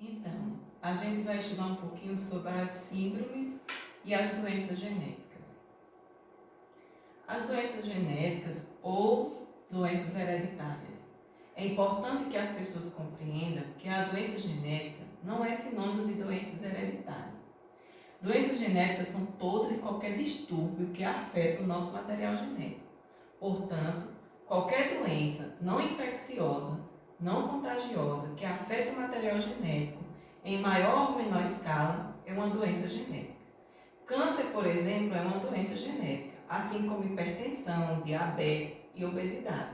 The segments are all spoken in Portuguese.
Então, a gente vai estudar um pouquinho sobre as síndromes e as doenças genéticas. As doenças genéticas ou doenças hereditárias. É importante que as pessoas compreendam que a doença genética não é sinônimo de doenças hereditárias. Doenças genéticas são todo e qualquer distúrbio que afeta o nosso material genético. Portanto, qualquer doença não infecciosa, não contagiosa, que afeta o material genético em maior ou menor escala, é uma doença genética. Câncer, por exemplo, é uma doença genética, assim como hipertensão, diabetes e obesidade.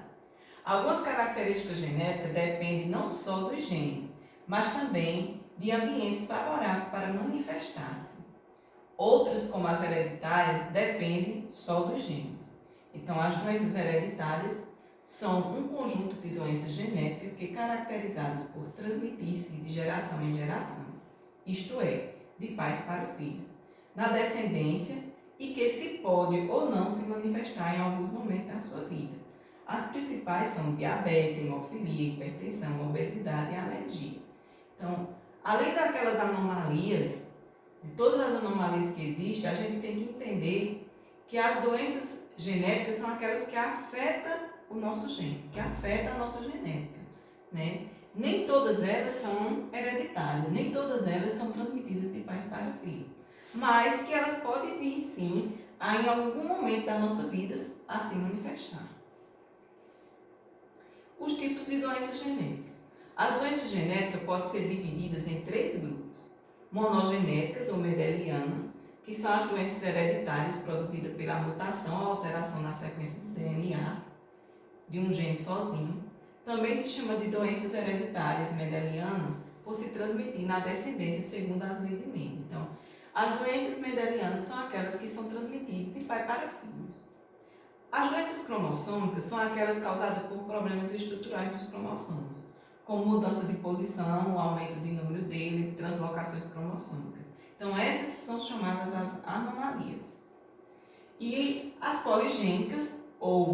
Algumas características genéticas dependem não só dos genes, mas também de ambientes favoráveis para manifestar-se. Outras, como as hereditárias, dependem só dos genes. Então, as doenças hereditárias são um conjunto de doenças genéticas que caracterizadas por transmitir-se de geração em geração, isto é, de pais para filhos, na descendência e que se pode ou não se manifestar em alguns momentos da sua vida. As principais são diabetes, hemofilia, hipertensão, obesidade e alergia. Então, além daquelas anomalias, de todas as anomalias que existem, a gente tem que entender que as doenças genéticas são aquelas que afetam o nosso gene, que afetam a nossa genética, né? Nem todas elas são hereditárias, nem todas elas são transmitidas de pais para filhos, mas que elas podem vir sim, em algum momento da nossa vida, a se manifestar. Os tipos de doenças genéticas. As doenças genéticas podem ser divididas em 3 grupos. Monogenéticas ou mendelianas, que são as doenças hereditárias produzidas pela mutação ou alteração na sequência do DNA de um gene sozinho. Também se chama de doenças hereditárias mendelianas por se transmitir na descendência segundo as leis de Mendel. Então, as doenças mendelianas são aquelas que são transmitidas de pai para filhos. As doenças cromossômicas são aquelas causadas por problemas estruturais dos cromossomos, como mudança de posição, aumento de número deles, translocações cromossômicas. Então, essas são chamadas as anomalias. E as poligênicas, ou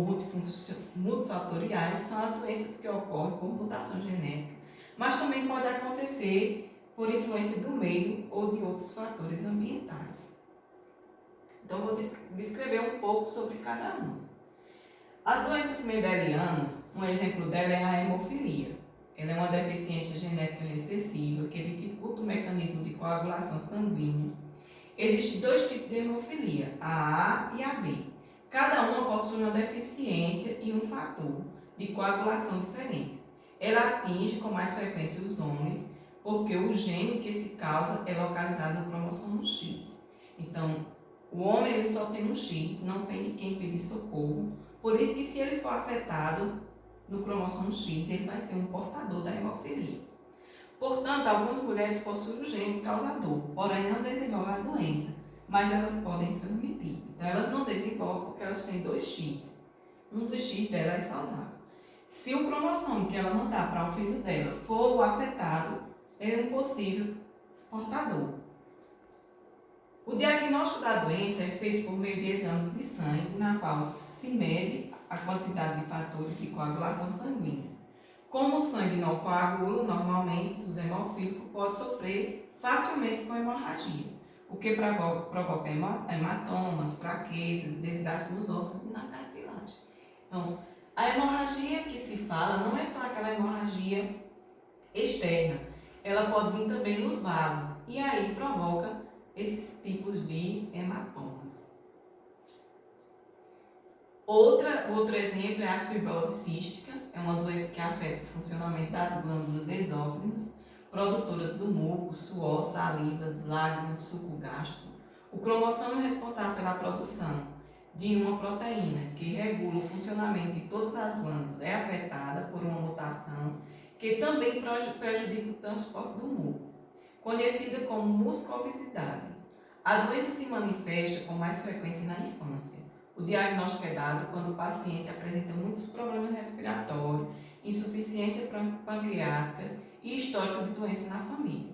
multifatoriais, são as doenças que ocorrem por mutações genéticas, mas também pode acontecer por influência do meio ou de outros fatores ambientais. Então, vou descrever um pouco sobre cada uma. As doenças mendelianas, um exemplo dela é a hemofilia. Ela é uma deficiência genética recessiva que dificulta o mecanismo de coagulação sanguínea. Existem 2 tipos de hemofilia, a A e a B. Cada uma possui uma deficiência e um fator de coagulação diferente. Ela atinge com mais frequência os homens, porque o gene que se causa é localizado no cromossomo X. Então, o homem ele só tem um X, não tem de quem pedir socorro. Por isso que se ele for afetado no cromossomo X, ele vai ser um portador da hemofilia. Portanto, algumas mulheres possuem o gene causador, porém não desenvolvem a doença, mas elas podem transmitir. Então, elas não desenvolvem porque elas têm 2X. Um dos X dela é saudável. Se o cromossomo que ela mandar para o filho dela for o afetado, ele é um possível portador. O diagnóstico da doença é feito por meio de exames de sangue, na qual se mede a quantidade de fatores de coagulação sanguínea. Como o sangue não coagula, normalmente os hemofílicos podem sofrer facilmente com hemorragia, o que provoca hematomas, fraquezas, desgaste nos ossos e na cartilagem. Então, a hemorragia que se fala não é só aquela hemorragia externa, ela pode vir também nos vasos e aí provoca esses tipos de hematomas. Outro exemplo é a fibrose cística, é uma doença que afeta o funcionamento das glândulas endócrinas, produtoras do muco, suor, salivas, lágrimas, suco gástrico. O cromossomo responsável pela produção de uma proteína que regula o funcionamento de todas as glândulas é afetada por uma mutação que também prejudica o transporte do muco, conhecida como mucovisidade. A doença se manifesta com mais frequência na infância. O diagnóstico é dado quando o paciente apresenta muitos problemas respiratórios, insuficiência pancreática e histórico de doença na família.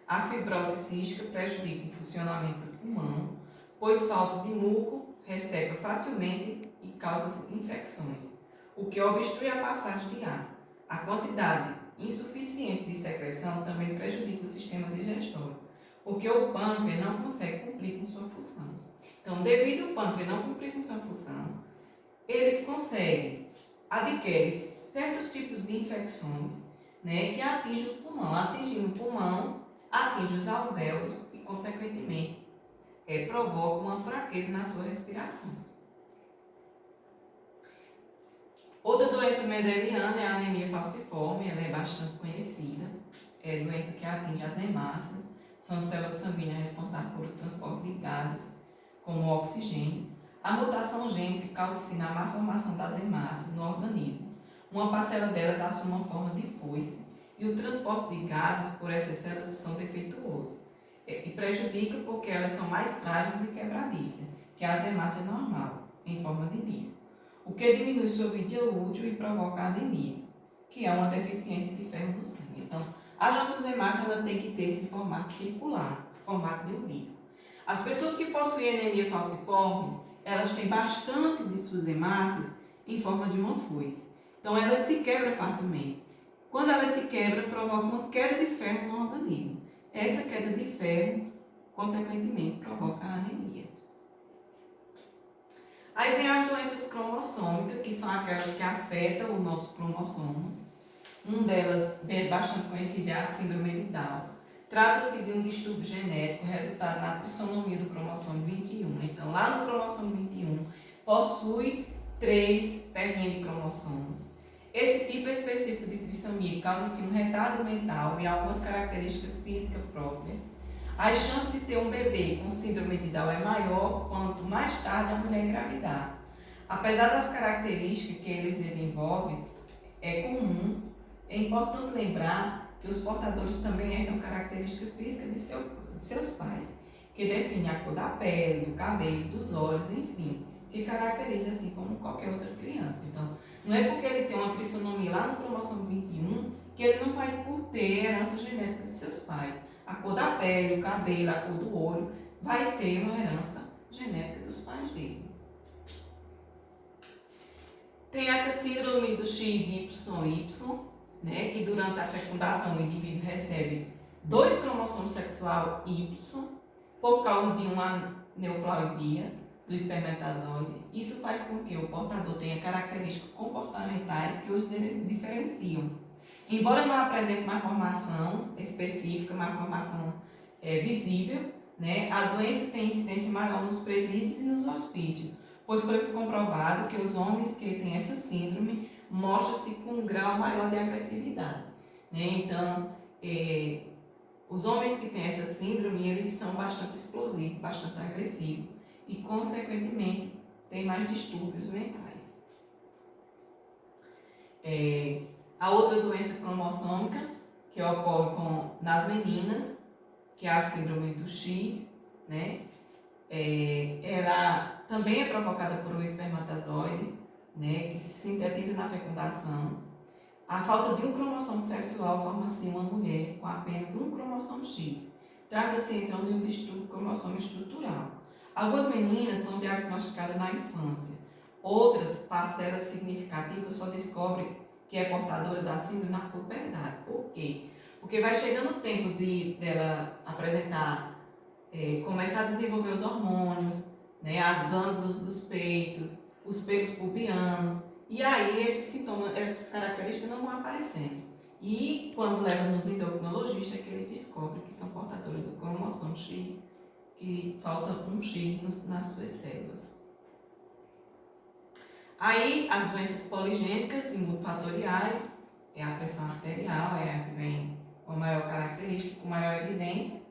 A fibrose cística prejudica o funcionamento do pulmão, pois falta de muco resseca facilmente e causa infecções, o que obstrui a passagem de ar. A quantidade insuficiente de secreção também prejudica o sistema digestório, porque o pâncreas não consegue cumprir com sua função. Então, devido ao pâncreas não cumprir com sua função, eles conseguem adquirir certos tipos de infecções, né, que atingem o pulmão. Atingindo o pulmão, atinge os alvéolos e, consequentemente, provoca uma fraqueza na sua respiração. Outra doença mendeliana é a anemia falciforme, ela é bastante conhecida. É a doença que atinge as hemácias, são células sanguíneas responsáveis pelo transporte de gases, como o oxigênio. A mutação gênica causa-se na má formação das hemácias no organismo. Uma parcela delas assume uma forma de foice e o transporte de gases por essas células são defeituosos e prejudica porque elas são mais frágeis e quebradiças que as hemácias normal, em forma de disco, o que diminui sua vida útil e provoca anemia, que é uma deficiência de ferro no sangue. Então, as nossas hemácias têm que ter esse formato circular, formato de um disco. As pessoas que possuem anemia falciforme, elas têm bastante de suas hemácias em forma de uma foice. Então, elas se quebram facilmente. Quando elas se quebram, provoca uma queda de ferro no organismo. Essa queda de ferro, consequentemente, provoca a anemia. Aí vem as doenças cromossômicas, que são aquelas que afetam o nosso cromossomo. Uma delas, bastante conhecida, é a síndrome de Down. Trata-se de um distúrbio genético resultado na trissonomia do cromossomo 21. Então, lá no cromossomo 21, possui 3 perninhas de cromossomos. Esse tipo específico de trissomia causa-se um retardo mental e algumas características físicas próprias. As chances de ter um bebê com síndrome de Down é maior quanto mais tarde a mulher engravidar. Apesar das características que eles desenvolvem, é comum, é importante lembrar que os portadores também herdam características físicas de seus pais, que definem a cor da pele, do cabelo, dos olhos, enfim, que caracteriza assim como qualquer outra criança. Então, não é porque ele tem uma trissonomia lá no cromossomo 21 que ele não vai por ter herança genética de seus pais. A cor da pele, o cabelo, a cor do olho vai ser uma herança genética dos pais dele. Tem essa síndrome do XYY, né, que durante a fecundação o indivíduo recebe 2 cromossomos sexual Y por causa de uma neoploidia do espermatozoide. Isso faz com que o portador tenha características comportamentais que os diferenciam. Embora não apresente uma formação específica, uma formação visível, né, a doença tem incidência maior nos presídios e nos hospícios, pois foi comprovado que os homens que têm essa síndrome mostram-se com um grau maior de agressividade. Né? Então, os homens que têm essa síndrome, eles são bastante explosivos, bastante agressivos e, consequentemente, têm mais distúrbios mentais. A outra doença cromossômica que ocorre nas meninas, que é a síndrome do X, né? Ela também é provocada por um espermatozoide, né, que se sintetiza na fecundação. A falta de um cromossomo sexual forma assim uma mulher com apenas um cromossomo X. Trata-se então de um distúrbio cromossomo estrutural. Algumas meninas são diagnosticadas na infância. Outras parcelas significativas só descobrem que é portadora da síndrome na puberdade. Por quê? Porque vai chegando o tempo dela apresentar, começar a desenvolver os hormônios, né, as glândulas dos peitos, os pelos pubianos, e aí esses sintomas, essas características não vão aparecendo. E quando leva nos endocrinologistas é que eles descobrem que são portadores do cromossomo X, que falta um X nas suas células. Aí as doenças poligênicas e multifatoriais, a pressão arterial, é a que vem com a maior característica, com maior evidência.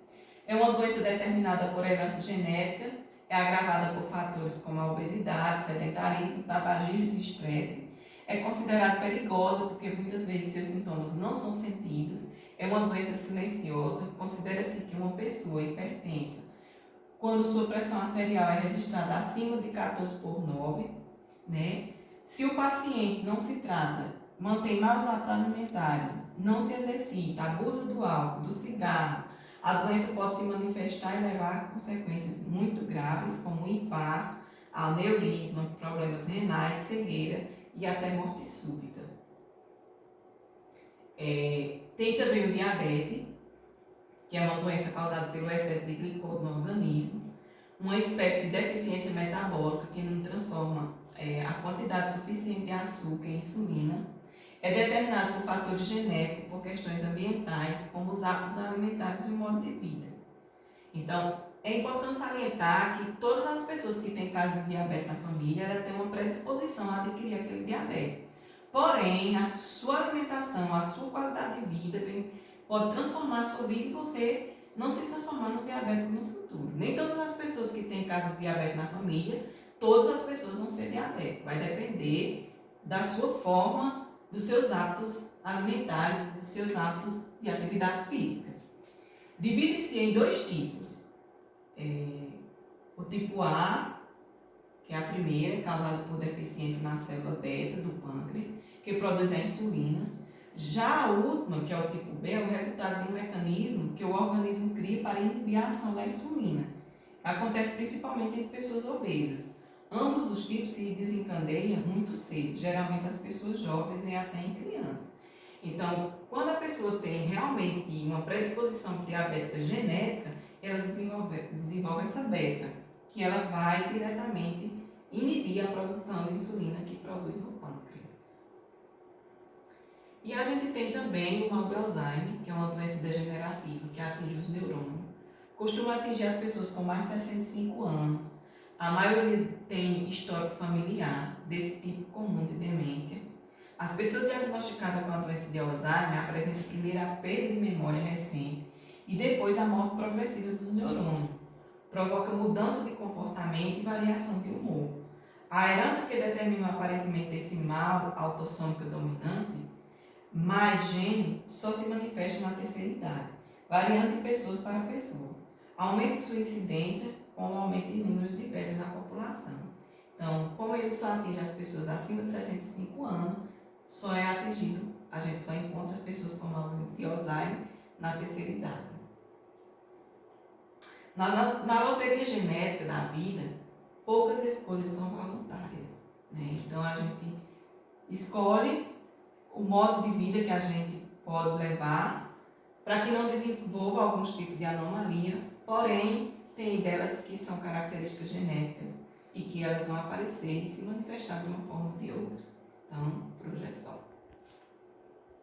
É uma doença determinada por herança genética, é agravada por fatores como a obesidade, sedentarismo, tabagismo e estresse. É considerada perigosa porque muitas vezes seus sintomas não são sentidos. É uma doença silenciosa. Considera-se que uma pessoa hipertensa, quando sua pressão arterial é registrada acima de 14/9, né? Se o paciente não se trata, mantém maus hábitos alimentares, não se exercita, abusa do álcool, do cigarro, a doença pode se manifestar e levar a consequências muito graves, como infarto, aneurisma, problemas renais, cegueira e até morte súbita. Tem também o diabetes, que é uma doença causada pelo excesso de glicose no organismo, uma espécie de deficiência metabólica que não transforma a quantidade suficiente de açúcar em insulina. É determinado por fatores genéticos, por questões ambientais, como os hábitos alimentares e o modo de vida. Então, é importante salientar que todas as pessoas que têm caso de diabetes na família, ela tem uma predisposição a adquirir aquele diabetes. Porém, a sua alimentação, a sua qualidade de vida pode transformar a sua vida e você não se transformar no diabético no futuro. Nem todas as pessoas que têm caso de diabetes na família, todas as pessoas vão ser diabéticas. Vai depender da sua forma, dos seus hábitos alimentares, dos seus hábitos de atividade física. Divide-se em dois tipos. O tipo A, que é a primeira, causada por deficiência na célula beta do pâncreas, que produz a insulina. Já a última, que é o tipo B, é o resultado de um mecanismo que o organismo cria para inibir a ação da insulina. Acontece principalmente em pessoas obesas. Ambos os tipos se desencadeiam muito cedo, geralmente as pessoas jovens e até em crianças. Então, quando a pessoa tem realmente uma predisposição diabética genética, ela desenvolve essa beta, que ela vai diretamente inibir a produção de insulina que produz no pâncreas. E a gente tem também o mal de Alzheimer, que é uma doença degenerativa que atinge os neurônios. Costuma atingir as pessoas com mais de 65 anos. A maioria tem histórico familiar desse tipo comum de demência. As pessoas diagnosticadas com a doença de Alzheimer apresentam primeiro a perda de memória recente e depois a morte progressiva dos neurônios. Provoca mudança de comportamento e variação de humor. A herança que determina o aparecimento desse mal autossômico dominante, mais gene, só se manifesta na terceira idade, variando de pessoas para pessoa. Aumenta sua incidência com o aumento de números de velhos na população. Então, como ele só atinge as pessoas acima de 65 anos, só é atingido, a gente só encontra pessoas com mal de Alzheimer na terceira idade. Na loteria genética da vida, poucas escolhas são voluntárias, né? Então a gente escolhe o modo de vida que a gente pode levar para que não desenvolva alguns tipos de anomalia, porém tem delas que são características genéticas e que elas vão aparecer e se manifestar de uma forma ou de outra. Então, por hoje é só.